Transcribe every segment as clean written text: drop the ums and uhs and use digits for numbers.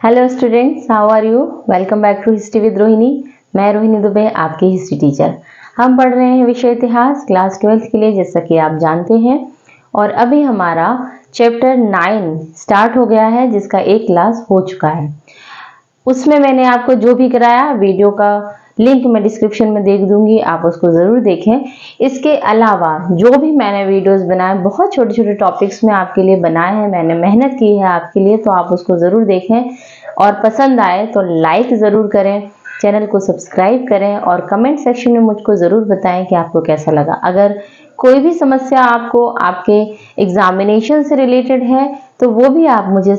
Hello students, how are you? Welcome back to history with Rohini. मैं रोहिणी दुबे, आपकी history teacher. हम पढ़ रहे हैं विषय इतिहास क्लास 12th के लिए, जैसा कि आप जानते हैं। और अभी हमारा चैप्टर 9 स्टार्ट हो गया है, जिसका एक क्लास हो चुका है। उसमें मैंने आपको जो भी कराया, वीडियो का लिंक मैं डिस्क्रिप्शन में दे दूंगी, आप उसको ज़रूर देखें। इसके अलावा जो भी मैंने वीडियोस बनाए, बहुत छोटे छोटे टॉपिक्स में आपके लिए बनाए हैं, मैंने मेहनत की है आपके लिए, तो आप उसको ज़रूर देखें। और पसंद आए तो लाइक ज़रूर करें, चैनल को सब्सक्राइब करें और कमेंट सेक्शन में मुझको ज़रूर बताएं कि आपको कैसा लगा। अगर कोई भी समस्या आपको आपके एग्जामिनेशन से रिलेटेड है तो वो भी आप मुझे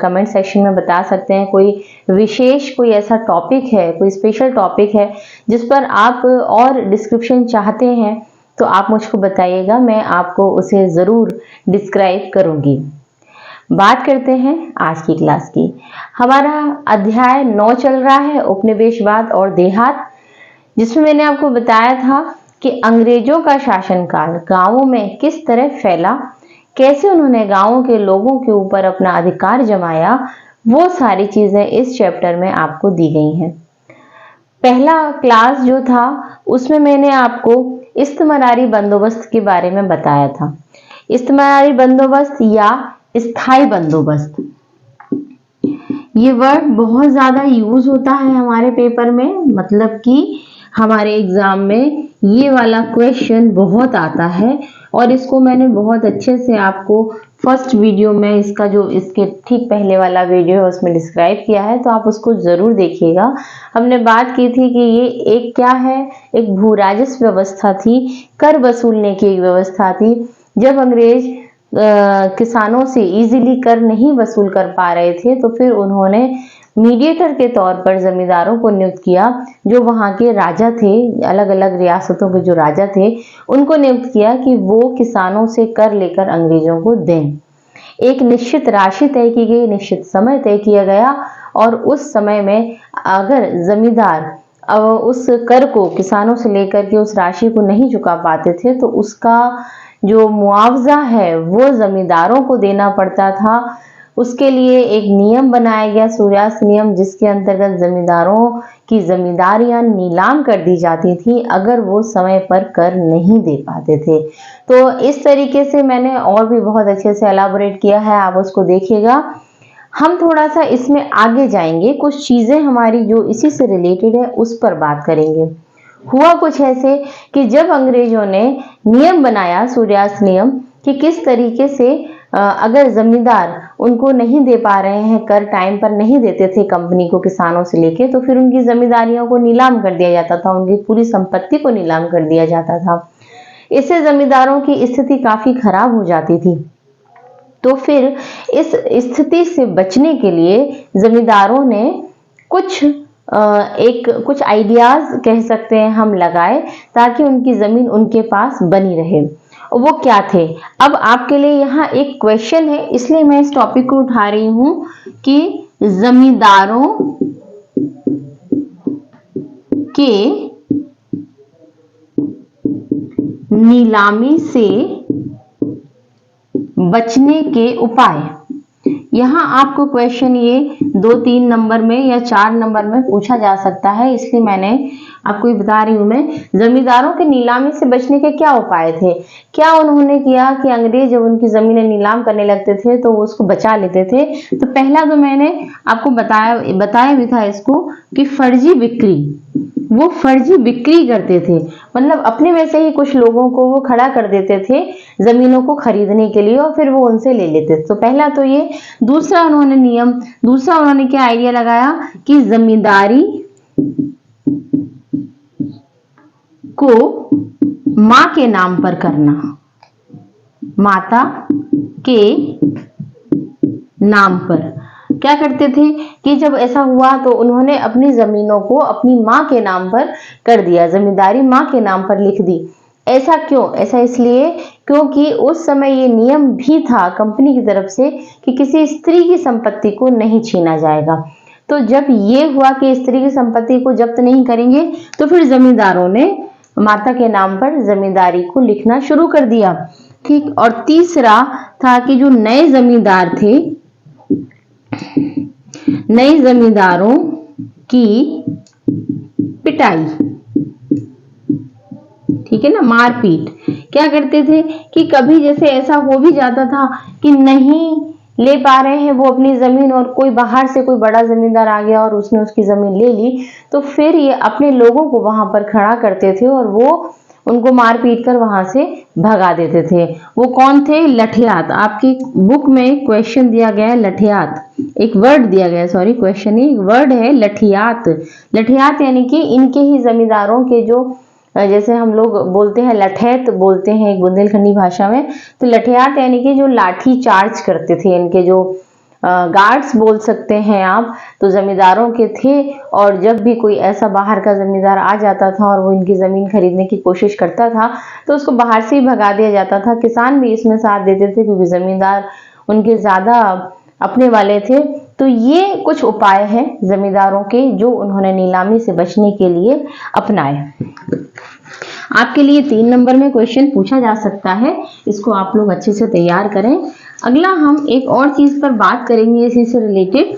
कमेंट सेक्शन में बता सकते हैं। कोई विशेष कोई ऐसा टॉपिक है, कोई स्पेशल टॉपिक है जिस पर आप और डिस्क्रिप्शन चाहते हैं, तो आप मुझको बताइएगा, मैं आपको उसे ज़रूर डिस्क्राइब करूँगी। बात करते हैं आज की क्लास की। हमारा अध्याय 9 चल रहा है, उपनिवेशवाद और देहात, जिसमें मैंने आपको बताया था कि अंग्रेजों का शासनकाल गांवों में किस तरह फैला, कैसे उन्होंने गांवों के लोगों के ऊपर अपना अधिकार जमाया, वो सारी चीजें इस चैप्टर में आपको दी गई हैं। पहला क्लास जो था उसमें मैंने आपको इस्तमरारी बंदोबस्त के बारे में बताया था। इस्तमरारी बंदोबस्त या स्थायी बंदोबस्त, ये वर्ड बहुत ज्यादा यूज होता है हमारे पेपर में, मतलब कि हमारे एग्जाम में ये वाला क्वेश्चन बहुत आता है। और इसको मैंने बहुत अच्छे से आपको फर्स्ट वीडियो में, इसका जो इसके ठीक पहले वाला वीडियो है उसमें डिस्क्राइब किया है, तो आप उसको जरूर देखिएगा। हमने बात की थी कि ये एक क्या है, एक भू राजस्व व्यवस्था थी, कर वसूलने की एक व्यवस्था थी। जब अंग्रेज किसानों से इजीली कर नहीं वसूल कर पा रहे थे, तो फिर उन्होंने मीडिएटर के तौर पर जमींदारों को नियुक्त किया, जो वहां के राजा थे, अलग अलग रियासतों के जो राजा थे, उनको नियुक्त किया कि वो किसानों से कर लेकर अंग्रेजों को दें। एक निश्चित राशि तय की गई, निश्चित समय तय किया गया, और उस समय में अगर जमींदार उस कर को किसानों से लेकर के उस राशि को नहीं चुका पाते थे, तो उसका जो मुआवजा है वो जमींदारों को देना पड़ता था। उसके लिए एक नियम बनाया गया, सूर्यास्त नियम, जिसके अंतर्गत जमींदारों की जमींदारियां नीलाम कर दी जाती थी अगर वो समय पर कर नहीं दे पाते थे। तो इस तरीके से मैंने और भी बहुत अच्छे से एलाबोरेट किया है, आप उसको देखिएगा। हम थोड़ा सा इसमें आगे जाएंगे, कुछ चीजें हमारी जो इसी से रिलेटेड है उस पर बात करेंगे। हुआ कुछ ऐसे कि जब अंग्रेजों ने नियम बनाया, सूर्यास्त नियम, कि किस तरीके से अगर जमींदार उनको नहीं दे पा रहे हैं, कर टाइम पर नहीं देते थे कंपनी को किसानों से लेके, तो फिर उनकी जमींदारियों को नीलाम कर दिया जाता था, उनकी पूरी संपत्ति को नीलाम कर दिया जाता था। इससे जमींदारों की स्थिति काफी खराब हो जाती थी। तो फिर इस स्थिति से बचने के लिए जमींदारों ने कुछ आइडियाज कह सकते हैं हम लगाए, ताकि उनकी जमीन उनके पास बनी रहे। वो क्या थे? अब आपके लिए यहाँ एक क्वेश्चन है, इसलिए मैं इस टॉपिक को उठा रही हूं कि जमींदारों के नीलामी से बचने के उपाय। यहाँ आपको क्वेश्चन ये 2-3 नंबर में या 4 नंबर में पूछा जा सकता है, इसलिए मैंने आपको ये बता रही हूं। मैं जमींदारों के नीलामी से बचने के क्या उपाय थे, क्या उन्होंने किया कि अंग्रेज जब उनकी जमीनें नीलाम करने लगते थे तो वो उसको बचा लेते थे। तो पहला तो मैंने आपको बताया भी था इसको कि फर्जी बिक्री। वो फर्जी बिक्री करते थे, मतलब अपने में से ही कुछ लोगों को वो खड़ा कर देते थे जमीनों को खरीदने के लिए, और फिर वो उनसे ले लेते थे। तो पहला तो ये। दूसरा उन्होंने क्या आइडिया लगाया कि जमींदारी को मां के नाम पर करना, माता के नाम पर। क्या करते थे कि जब ऐसा हुआ तो उन्होंने अपनी जमीनों को अपनी मां के नाम पर कर दिया, जमींदारी मां के नाम पर लिख दी। ऐसा क्यों? ऐसा इसलिए क्योंकि उस समय ये नियम भी था कंपनी की तरफ से कि किसी स्त्री की संपत्ति को नहीं छीना जाएगा। तो जब ये हुआ कि स्त्री की संपत्ति को जब्त नहीं करेंगे, तो फिर जमींदारों ने माता के नाम पर जमींदारी को लिखना शुरू कर दिया। ठीक। और तीसरा था कि जो नए जमींदार थे नए जमींदारों की पिटाई, ठीक है ना, मारपीट। क्या करते थे कि कभी जैसे ऐसा हो भी जाता था कि नहीं ले पा रहे हैं वो अपनी जमीन, और कोई बाहर से कोई बड़ा जमींदार आ गया और उसने उसकी जमीन ले ली, तो फिर ये अपने लोगों को वहां पर खड़ा करते थे और वो उनको मार पीट कर वहां से भगा देते थे। वो कौन थे? लठियात। आपकी बुक में क्वेश्चन दिया गया है लठियात, एक वर्ड दिया गया है, सॉरी क्वेश्चन नहीं, एक वर्ड है लठियात। लठियात यानी कि इनके ही जमींदारों के जो, जैसे हम लोग बोलते हैं लठैत बोलते हैं एक बुंदेलखंडी भाषा में, तो लठियात यानी कि जो लाठी चार्ज करते थे, इनके जो गार्ड्स बोल सकते हैं आप, तो जमींदारों के थे। और जब भी कोई ऐसा बाहर का जमींदार आ जाता था और वो इनकी जमीन खरीदने की कोशिश करता था तो उसको बाहर से ही भगा दिया जाता था। किसान भी इसमें साथ देते थे क्योंकि जमींदार उनके ज्यादा अपने वाले थे। तो ये कुछ उपाय हैं जमींदारों के जो उन्होंने नीलामी से बचने के लिए अपनाए। आपके लिए 3 नंबर में क्वेश्चन पूछा जा सकता है, इसको आप लोग अच्छे से तैयार करें। अगला हम एक और चीज पर बात करेंगे इसी से रिलेटेड,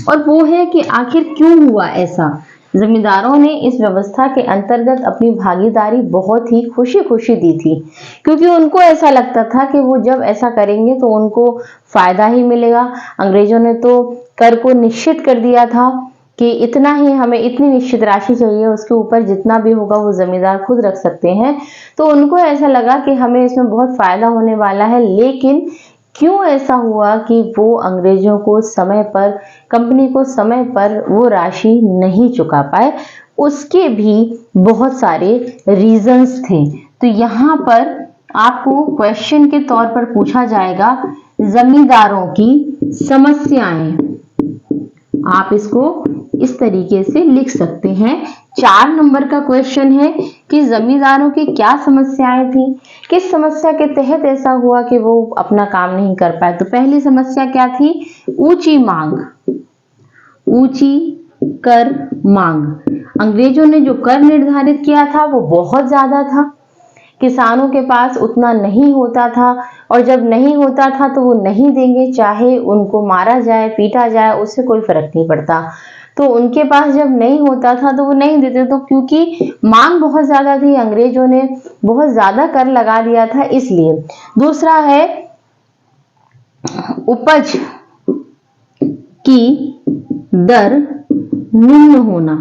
और वो है कि आखिर क्यों हुआ ऐसा। जमींदारों ने इस व्यवस्था के अंतर्गत अपनी भागीदारी बहुत ही खुशी खुशी दी थी, क्योंकि उनको ऐसा लगता था कि वो जब ऐसा करेंगे तो उनको फायदा ही मिलेगा। अंग्रेजों ने तो कर को निश्चित कर दिया था कि इतना ही हमें, इतनी निश्चित राशि चाहिए, उसके ऊपर जितना भी होगा वो जमींदार खुद रख सकते हैं। तो उनको ऐसा लगा कि हमें इसमें बहुत फायदा होने वाला है। लेकिन क्यों ऐसा हुआ कि वो अंग्रेजों को समय पर, कंपनी को समय पर वो राशि नहीं चुका पाए, उसके भी बहुत सारे रीजंस थे। तो यहाँ पर आपको क्वेश्चन के तौर पर पूछा जाएगा जमींदारों की समस्याएं। आप इसको इस तरीके से लिख सकते हैं। 4 नंबर का क्वेश्चन है कि जमींदारों की क्या समस्याएं थी, किस समस्या के तहत ऐसा हुआ कि वो अपना काम नहीं कर पाए। तो पहली समस्या क्या थी? ऊंची मांग, ऊंची कर मांग। अंग्रेजों ने जो कर निर्धारित किया था वो बहुत ज्यादा था, किसानों के पास उतना नहीं होता था, और जब नहीं होता था तो वो नहीं देंगे, चाहे उनको मारा जाए पीटा जाए उससे कोई फर्क नहीं पड़ता। तो उनके पास जब नहीं होता था तो वो नहीं देते, तो क्योंकि मांग बहुत ज्यादा थी, अंग्रेजों ने बहुत ज्यादा कर लगा दिया था, इसलिए। दूसरा है उपज की दर निम्न होना।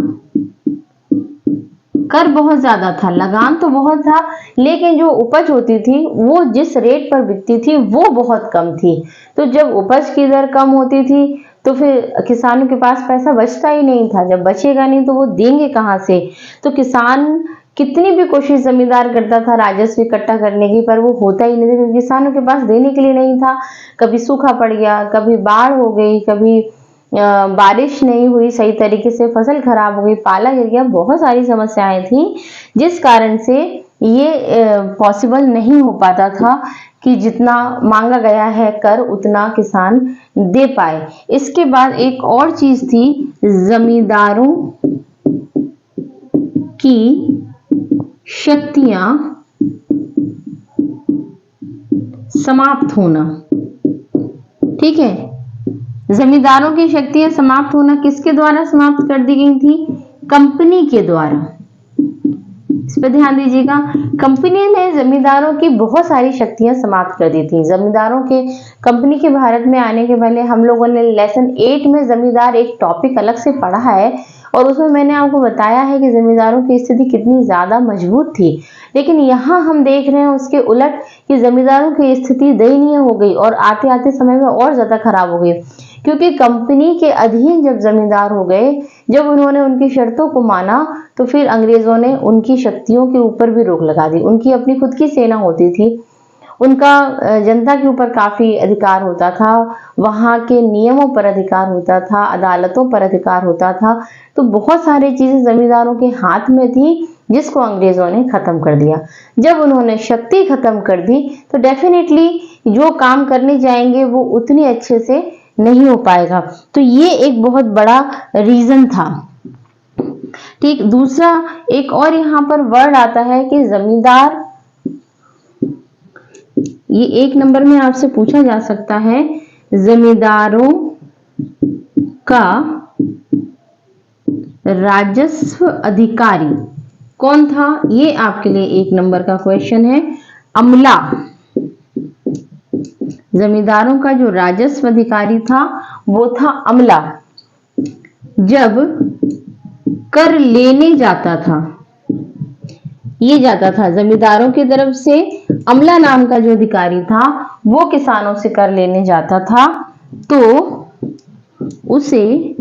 कर बहुत ज्यादा था, लगान तो बहुत था, लेकिन जो उपज होती थी वो जिस रेट पर बिकती थी वो बहुत कम थी। तो जब उपज की दर कम होती थी तो फिर किसानों के पास पैसा बचता ही नहीं था। जब बचेगा नहीं तो वो देंगे कहाँ से? तो किसान कितनी भी कोशिश जमींदार करता था राजस्व इकट्ठा करने की, पर वो होता ही नहीं था क्योंकि किसानों के पास देने के लिए नहीं था। कभी सूखा पड़ गया, कभी बाढ़ हो गई, कभी बारिश नहीं हुई सही तरीके से, फसल खराब हो गई, पाला गिर गया, बहुत सारी समस्याएं थी जिस कारण से ये पॉसिबल नहीं हो पाता था कि जितना मांगा गया है कर उतना किसान दे पाए। इसके बाद एक और चीज थी, जमींदारों की शक्तियां समाप्त होना। ठीक है, जमींदारों की शक्तियां समाप्त होना किसके द्वारा समाप्त कर दी गई थी? कंपनी के द्वारा। इस पर ध्यान दीजिएगा, कंपनी ने जमींदारों की बहुत सारी शक्तियां समाप्त कर दी थी। जमींदारों के, कंपनी के भारत में आने के पहले हम लोगों ने लेसन 8 में जमींदार एक टॉपिक अलग से पढ़ा है, और उसमें मैंने आपको बताया है कि जमींदारों की स्थिति कितनी ज्यादा मजबूत थी। लेकिन यहाँ हम देख रहे हैं उसके उलट कि जमींदारों की स्थिति दयनीय हो गई और आते आते समय में और ज्यादा खराब हो गई, क्योंकि कंपनी के अधीन जब जमींदार हो गए, जब उन्होंने उनकी शर्तों को माना, तो फिर अंग्रेजों ने उनकी शक्तियों के ऊपर भी रोक लगा दी। उनकी अपनी खुद की सेना होती थी, उनका जनता के ऊपर काफी अधिकार होता था, वहां के नियमों पर अधिकार होता था, अदालतों पर अधिकार होता था। तो बहुत सारी चीजें जमींदारों के हाथ में थी जिसको अंग्रेजों ने खत्म कर दिया। जब उन्होंने शक्ति खत्म कर दी तो डेफिनेटली जो काम करने जाएंगे वो उतनी अच्छे से नहीं हो पाएगा। तो ये एक बहुत बड़ा रीजन था। ठीक, दूसरा एक और यहाँ पर वर्ड आता है कि जमींदार, ये 1 नंबर में आपसे पूछा जा सकता है, जमींदारों का राजस्व अधिकारी कौन था? ये आपके लिए 1 नंबर का क्वेश्चन है। अमला, जमींदारों का जो राजस्व अधिकारी था वो था अमला। जब कर लेने जाता था, ये जाता था जमींदारों की तरफ से, अमला नाम का जो अधिकारी था वो किसानों से कर लेने जाता था, तो उसे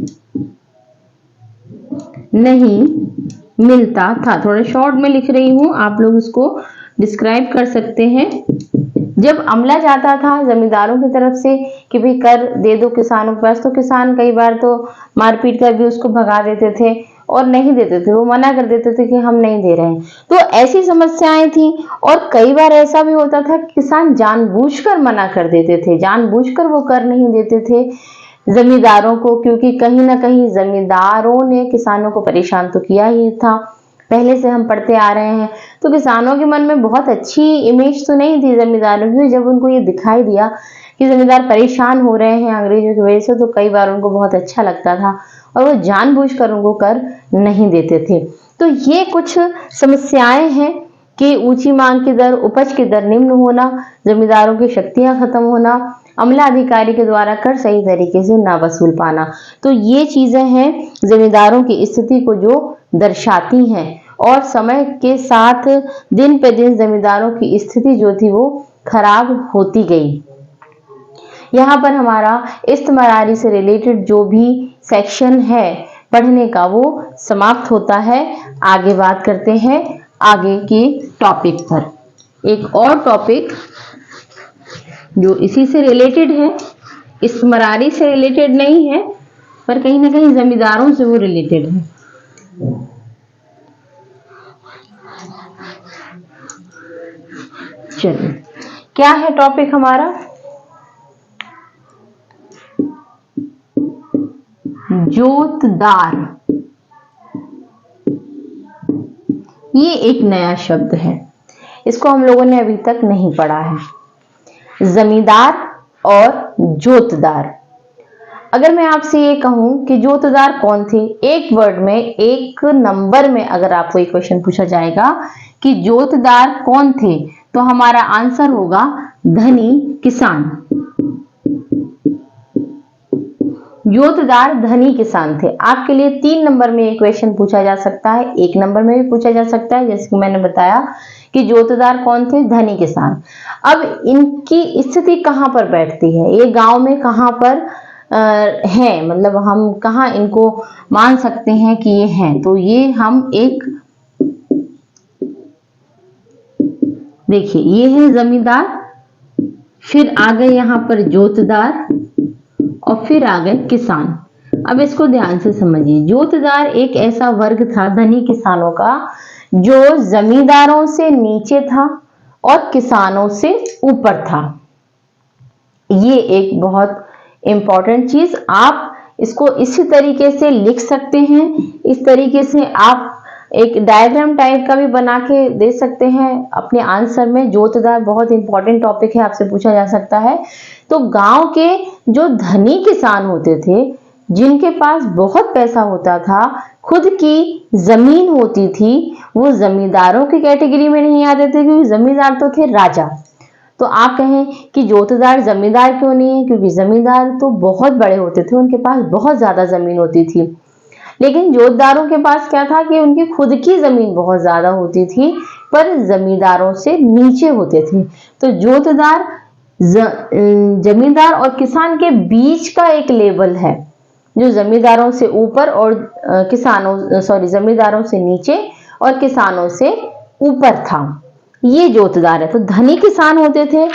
नहीं मिलता था। थोड़ा शॉर्ट में लिख रही हूं, आप लोग इसको डिस्क्राइब कर सकते हैं। जब अमला जाता था जमींदारों की तरफ से कि भाई कर दे दो किसानों के पास, तो किसान कई बार तो मारपीट कर भी उसको भगा देते थे और नहीं देते थे, वो मना कर देते थे कि हम नहीं दे रहे हैं। तो ऐसी समस्याएं थी और कई बार ऐसा भी होता था कि किसान जानबूझकर मना कर देते थे, जानबूझकर वो कर नहीं देते थे जमींदारों को, क्योंकि कहीं ना कहीं जमींदारों ने किसानों को परेशान तो किया ही था, पहले से हम पढ़ते आ रहे हैं। तो किसानों के मन में बहुत अच्छी इमेज तो नहीं थी जमींदारों की। जब उनको ये दिखाई दिया कि जमींदार परेशान हो रहे हैं अंग्रेजों की वजह से, तो कई बार उनको बहुत अच्छा लगता था और वो जानबूझकर उनको कर नहीं देते थे। तो ये कुछ समस्याएं हैं कि ऊंची मांग की दर, उपज की दर निम्न होना, जमींदारों की शक्तियां खत्म होना, अमला अधिकारी के द्वारा कर सही तरीके से ना वसूल पाना। तो ये चीजें हैं जमींदारों की स्थिति को जो दर्शाती हैं, और समय के साथ दिन पे दिन जमींदारों की स्थिति जो थी वो खराब होती गई। यहाँ पर हमारा इस्तेमारी से रिलेटेड जो भी सेक्शन है पढ़ने का वो समाप्त होता है। आगे बात करते हैं आगे के टॉपिक पर। एक और टॉपिक जो इसी से रिलेटेड है, इस्तेमारी से रिलेटेड नहीं है पर कहीं ना कहीं जमींदारों से वो रिलेटेड है। चलिए, क्या है टॉपिक हमारा? जोतदार। ये एक नया शब्द है, इसको हम लोगों ने अभी तक नहीं पढ़ा है। जमींदार और जोतदार। अगर मैं आपसे ये कहूं कि जोतदार कौन थे, एक वर्ड में, एक नंबर में अगर आपको एक क्वेश्चन पूछा जाएगा कि जोतदार कौन थे, तो हमारा आंसर होगा धनी किसान। जोतदार धनी किसान थे। आपके लिए 3 नंबर में एक क्वेश्चन पूछा जा सकता है, 1 नंबर में भी पूछा जा सकता है, जैसे कि मैंने बताया कि जोतदार कौन थे, धनी किसान। अब इनकी स्थिति कहां पर बैठती है, ये गांव में कहां पर है, मतलब हम कहां इनको मान सकते हैं कि ये हैं? तो ये हम एक, देखिए ये है जमींदार, फिर आ गए यहां पर जोतदार और फिर आ गए किसान। अब इसको ध्यान से समझिए। जोतदार एक ऐसा वर्ग था धनी किसानों का जो जमींदारों से नीचे था और किसानों से ऊपर था। ये एक बहुत इंपॉर्टेंट चीज, आप इसको इसी तरीके से लिख सकते हैं। इस तरीके से आप एक डायग्राम टाइप का भी बना के दे सकते हैं अपने आंसर में। जोतदार बहुत इंपॉर्टेंट टॉपिक है, आपसे पूछा जा सकता है। तो गांव के जो धनी किसान होते थे, जिनके पास बहुत पैसा होता था, खुद की जमीन होती थी, वो जमींदारों की कैटेगरी में नहीं आते थे, क्योंकि जमींदार तो थे राजा। तो आप कहें कि जोतदार जमींदार क्यों नहीं है, क्योंकि जमींदार तो बहुत बड़े होते थे, उनके पास बहुत ज्यादा जमीन होती थी। लेकिन जोतदारों के पास क्या था कि उनकी खुद की जमीन बहुत ज्यादा होती थी, पर जमींदारों से नीचे होते थे। तो जोतदार जमींदार और किसान के बीच का एक लेवल है, जो जमींदारों से ऊपर और जमींदारों से नीचे और किसानों से ऊपर था। ये जोतदार है। तो धनी किसान होते थे।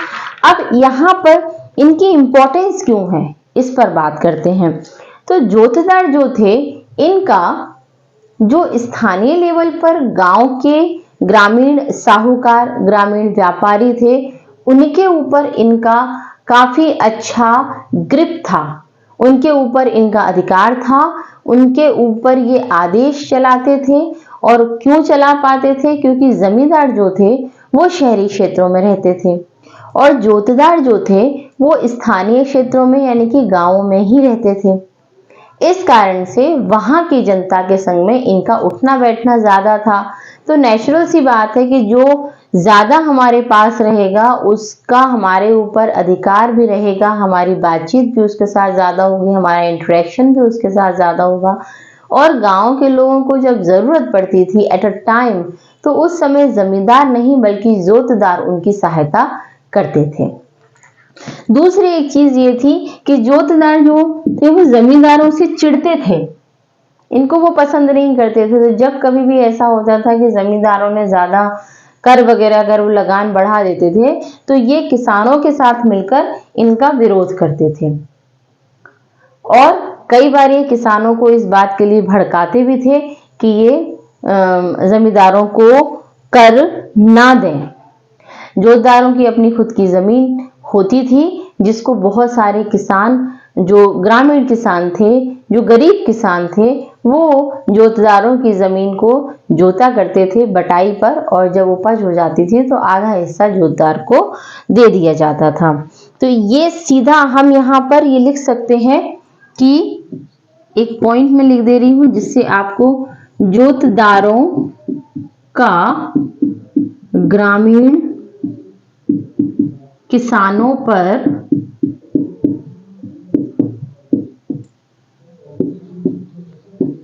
अब यहाँ पर इनकी इंपॉर्टेंस क्यों है, इस पर बात करते हैं। तो जोतदार जो थे, इनका जो स्थानीय लेवल पर गांव के ग्रामीण साहूकार, ग्रामीण व्यापारी थे, उनके ऊपर इनका काफी अच्छा ग्रिप था, उनके ऊपर इनका अधिकार था, उनके ऊपर ये आदेश चलाते थे। और क्यों चला पाते थे? क्योंकि जमींदार जो थे वो शहरी क्षेत्रों में रहते थे और जोतदार जो थे वो स्थानीय क्षेत्रों में यानी कि गांवों में ही रहते थे। इस कारण से वहां की जनता के संग में इनका उठना बैठना ज्यादा था। तो नेचुरल सी बात है कि जो ज्यादा हमारे पास रहेगा उसका हमारे ऊपर अधिकार भी रहेगा, हमारी बातचीत भी उसके साथ ज्यादा होगी, हमारा इंटरेक्शन भी उसके साथ ज्यादा होगा। और गांव के लोगों को जब जरूरत पड़ती थी एट अ टाइम, तो उस समय जमींदार नहीं बल्कि जोतदार उनकी सहायता करते थे। दूसरी एक चीज ये थी कि जोतदार जो थे वो जमींदारों से चिढ़ते थे, इनको वो पसंद नहीं करते थे। तो जब कभी भी ऐसा होता था कि जमींदारों ने ज्यादा कर वगैरह अगर वो लगान बढ़ा देते थे, तो ये किसानों के साथ मिलकर इनका विरोध करते थे। और कई बार ये किसानों को इस बात के लिए भड़काते भी थे कि ये जमींदारों को कर ना दें। जोतदारों की अपनी खुद की जमीन होती थी, जिसको बहुत सारे किसान, जो ग्रामीण किसान थे, जो गरीब किसान थे, वो जोतदारों की जमीन को जोता करते थे बटाई पर, और जब उपज हो जाती थी तो आधा हिस्सा जोतदार को दे दिया जाता था। तो ये सीधा हम यहाँ पर ये लिख सकते हैं कि एक पॉइंट में लिख दे रही हूं जिससे आपको जोतदारों का ग्रामीण किसानों पर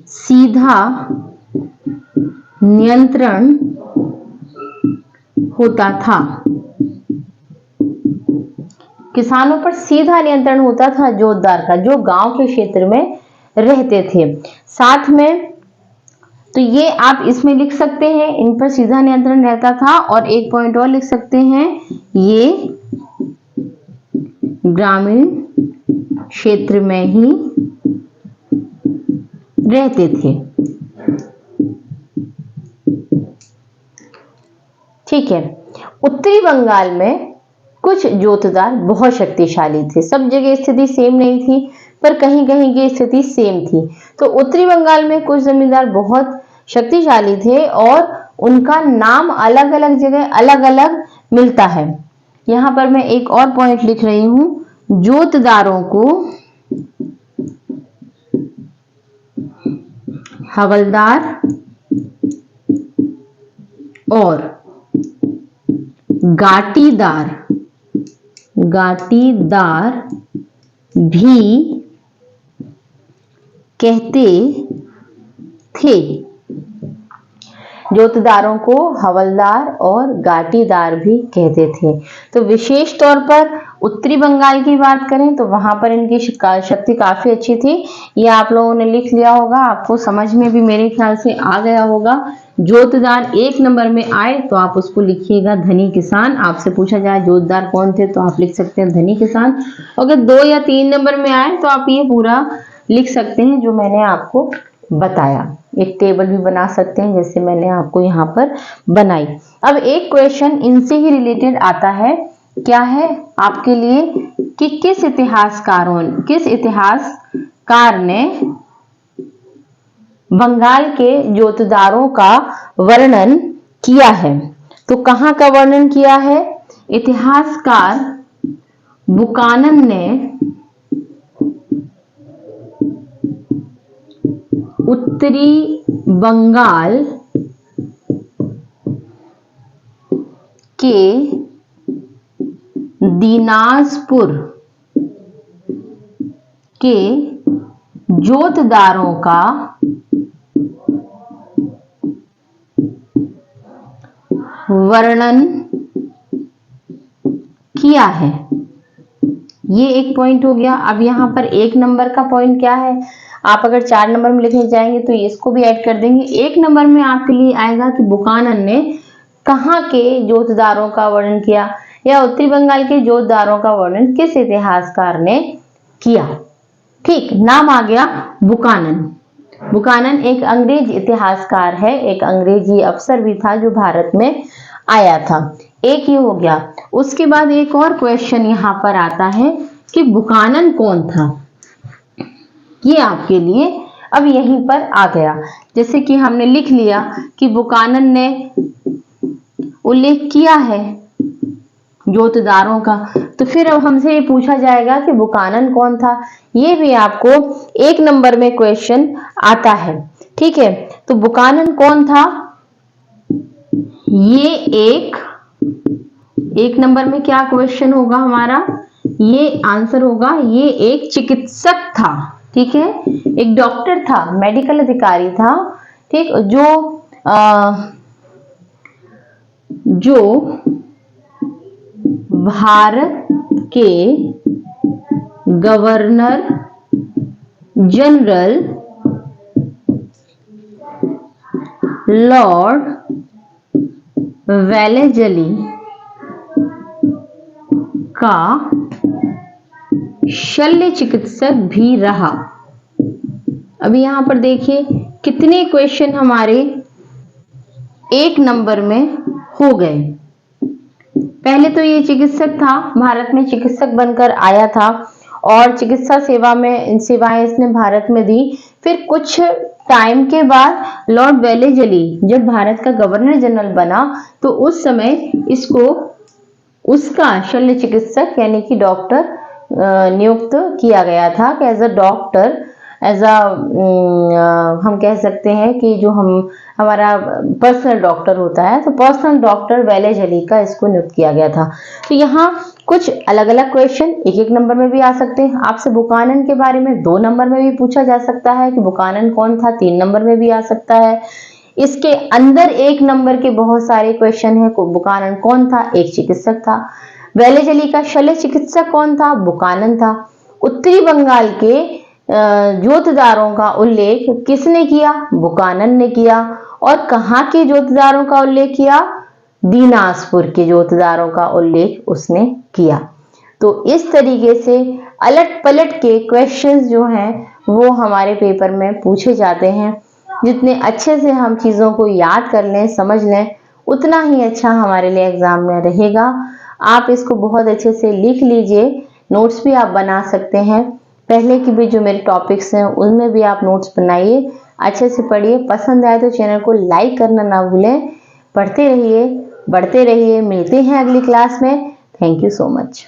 सीधा नियंत्रण होता था। किसानों पर सीधा नियंत्रण होता था जोतदार का, जो गांव के क्षेत्र में रहते थे। साथ में तो ये आप इसमें लिख सकते हैं, इन पर सीधा नियंत्रण रहता था। और एक पॉइंट और लिख सकते हैं, ये ग्रामीण क्षेत्र में ही रहते थे। ठीक है। उत्तरी बंगाल में कुछ जोतदार बहुत शक्तिशाली थे। सब जगह स्थिति सेम नहीं थी, पर कहीं कहीं की स्थिति सेम थी। तो उत्तरी बंगाल में कुछ जमींदार बहुत शक्तिशाली थे और उनका नाम अलग अलग जगह अलग अलग मिलता है। यहां पर मैं एक और पॉइंट लिख रही हूं, जोतदारों को हवलदार और गाटीदार भी कहते थे। जोतदारों को हवलदार और गाटीदार भी कहते थे। तो विशेष तौर पर उत्तरी बंगाल की बात करें तो वहां पर इनकी शक्ति काफी अच्छी थी। ये आप लोगों ने लिख लिया होगा, आपको समझ में भी मेरे ख्याल से आ गया होगा। जोतदार एक नंबर में आए तो आप उसको लिखिएगा धनी किसान। आपसे पूछा जाए जोतदार कौन थे तो आप लिख सकते हैं धनी किसान। अगर 2 या 3 नंबर में आए तो आप ये पूरा लिख सकते हैं जो मैंने आपको बताया। एक टेबल भी बना सकते हैं जैसे मैंने आपको यहाँ पर बनाई। अब एक क्वेश्चन इनसे ही रिलेटेड आता है, क्या है आपके लिए कि किस इतिहासकार ने बंगाल के जोतदारों का वर्णन किया है। तो कहाँ का वर्णन किया है? इतिहासकार बुकानन ने उत्तरी बंगाल के दिनाजपुर के जोतदारों का वर्णन किया है। ये एक पॉइंट हो गया। अब यहां पर 1 नंबर का पॉइंट क्या है? आप अगर 4 नंबर में लिखने जाएंगे तो इसको भी ऐड कर देंगे। 1 नंबर में आपके लिए आएगा कि बुकानन ने कहाँ के जोतदारों का वर्णन किया, या उत्तरी बंगाल के जोतदारों का वर्णन किस इतिहासकार ने किया। ठीक, नाम आ गया बुकानन। बुकानन एक अंग्रेज इतिहासकार है, एक अंग्रेजी अफसर भी था जो भारत में आया था। एक ही हो गया। उसके बाद एक और क्वेश्चन यहाँ पर आता है कि बुकानन कौन था, ये आपके लिए अब यहीं पर आ गया। जैसे कि हमने लिख लिया कि बुकानन ने उल्लेख किया है जोतदारों का, तो फिर अब हमसे ये पूछा जाएगा कि बुकानन कौन था। ये भी आपको 1 नंबर में क्वेश्चन आता है। ठीक है, तो बुकानन कौन था? ये एक नंबर में क्या क्वेश्चन होगा हमारा? ये आंसर होगा, ये एक चिकित्सक था। ठीक है, एक डॉक्टर था, मेडिकल अधिकारी था। ठीक, जो भारत के गवर्नर जनरल लॉर्ड वेलेजली का शल्य चिकित्सक भी रहा। अभी यहां पर देखिए कितने क्वेश्चन हमारे 1 नंबर में हो गए। पहले तो ये चिकित्सक था, भारत में चिकित्सक बनकर आया था और चिकित्सा सेवाएं इसने भारत में दी। फिर कुछ टाइम के बाद लॉर्ड वेलेजली जब भारत का गवर्नर जनरल बना तो उस समय इसको उसका शल्य चिकित्सक यानी कि डॉक्टर नियुक्त किया गया था कि एज अ डॉक्टर, हम कह सकते हैं कि जो हमारा पर्सनल डॉक्टर होता है, तो पर्सनल डॉक्टर वेलेजली का इसको नियुक्त किया गया था। तो यहाँ कुछ अलग अलग क्वेश्चन 1 नंबर में भी आ सकते हैं। आपसे बुकानन के बारे में 2 नंबर में भी पूछा जा सकता है कि बुकानन कौन था, 3 नंबर में भी आ सकता है। इसके अंदर 1 नंबर के बहुत सारे क्वेश्चन है। बुकानन कौन था? एक चिकित्सक था। वेलेजली का शल्य चिकित्सक कौन था? बुकानन था। उत्तरी बंगाल के जोतदारों का उल्लेख किसने किया? बुकानन ने किया। और कहाँ के जोतदारों का उल्लेख किया? दीनाजपुर के जोतदारों का उल्लेख उसने किया। तो इस तरीके से अलट पलट के क्वेश्चंस जो हैं वो हमारे पेपर में पूछे जाते हैं। जितने अच्छे से हम चीजों को याद कर लें, समझ लें, उतना ही अच्छा हमारे लिए एग्जाम में रहेगा। आप इसको बहुत अच्छे से लिख लीजिए, नोट्स भी आप बना सकते हैं। पहले की भी जो मेरे टॉपिक्स हैं उनमें भी आप नोट्स बनाइए, अच्छे से पढ़िए। पसंद आए तो चैनल को लाइक करना ना भूलें। पढ़ते रहिए, बढ़ते रहिए। मिलते हैं अगली क्लास में। Thank you so much.